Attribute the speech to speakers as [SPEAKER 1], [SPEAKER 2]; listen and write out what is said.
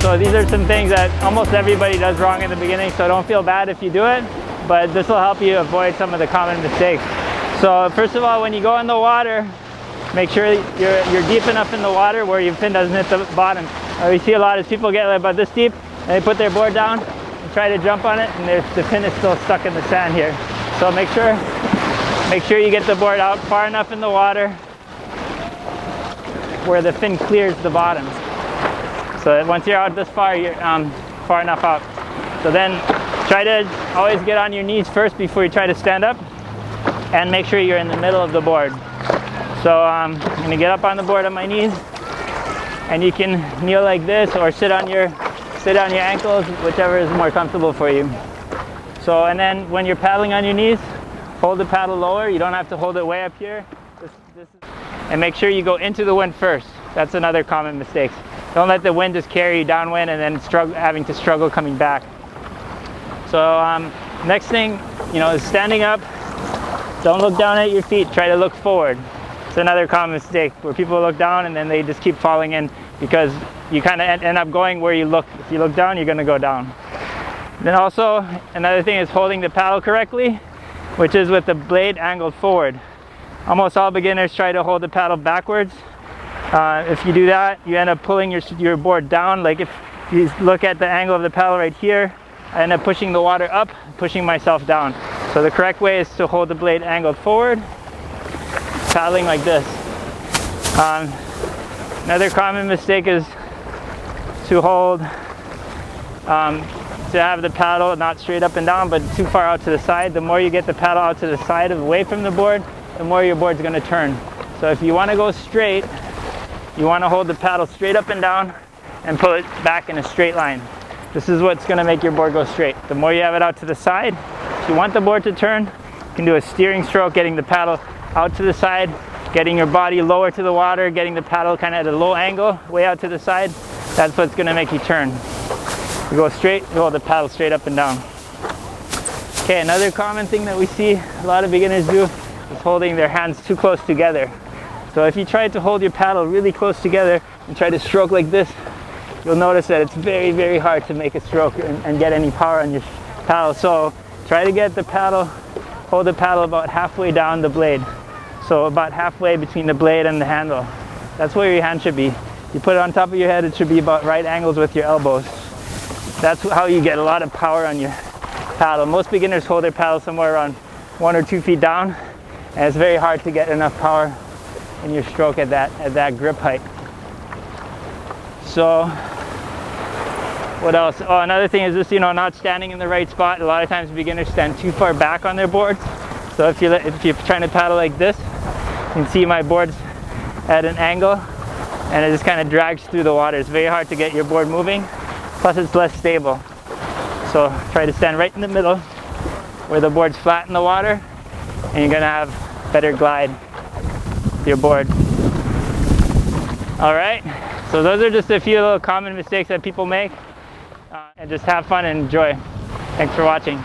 [SPEAKER 1] So these are some things that almost everybody does wrong in the beginning, so don't feel bad if you do it, but this will help you avoid some of the common mistakes. So first of all, when you go in the water, make sure you're deep enough in the water where your fin doesn't hit the bottom. We see a lot of people get about this deep, and they put their board down and try to jump on it, and the fin is still stuck in the sand here. So make sure you get the board out far enough in the water where the fin clears the bottom. So that once you're out this far, you're far enough out. So then try to always get on your knees first before you try to stand up, and make sure you're in the middle of the board. So I'm going to get up on the board on my knees, and you can kneel like this or sit on your ankles, whichever is more comfortable for you. So, and then when you're paddling on your knees, hold the paddle lower. You don't have to hold it way up here. And make sure you go into the wind first. That's another common mistake. Don't let the wind just carry you downwind and then having to struggle coming back. So next thing, is standing up. Don't look down at your feet. Try to look forward. It's another common mistake where people look down and then they just keep falling in because you kind of end up going where you look. If you look down, you're going to go down. Then also, another thing is holding the paddle correctly, which is with the blade angled forward. Almost all beginners try to hold the paddle backwards. If you do that, you end up pulling your board down. Like if you look at the angle of the paddle right here, I end up pushing the water up, pushing myself down. So the correct way is to hold the blade angled forward, paddling like this. Another common mistake is to hold, to have the paddle not straight up and down, but too far out to the side. The more you get the paddle out to the side, away from the board, the more your board's going to turn. So if you want to go straight, you want to hold the paddle straight up and down and pull it back in a straight line. This is what's going to make your board go straight. The more you have it out to the side, if you want the board to turn, you can do a steering stroke, getting the paddle out to the side, getting your body lower to the water, getting the paddle kind of at a low angle, way out to the side. That's what's going to make you turn. You go straight, you hold the paddle straight up and down. Okay, another common thing that we see a lot of beginners do is holding their hands too close together. So if you try to hold your paddle really close together and try to stroke like this, you'll notice that it's very, very hard to make a stroke and get any power on your paddle. So try to get the paddle, hold the paddle about halfway down the blade. So about halfway between the blade and the handle. That's where your hand should be. You put it on top of your head, it should be about right angles with your elbows. That's how you get a lot of power on your paddle. Most beginners hold their paddle somewhere around 1 or 2 feet down, and it's very hard to get enough power in your stroke at that grip height. So what else? Oh, another thing is just not standing in the right spot. A lot of times beginners stand too far back on their boards. So if you're trying to paddle like this, you can see my board's at an angle and it just kind of drags through the water. It's very hard to get your board moving, plus it's less stable. So try to stand right in the middle where the board's flat in the water, and you're gonna have better glide with your board. All right, so those are just a few little common mistakes that people make, and just have fun and enjoy. Thanks for watching.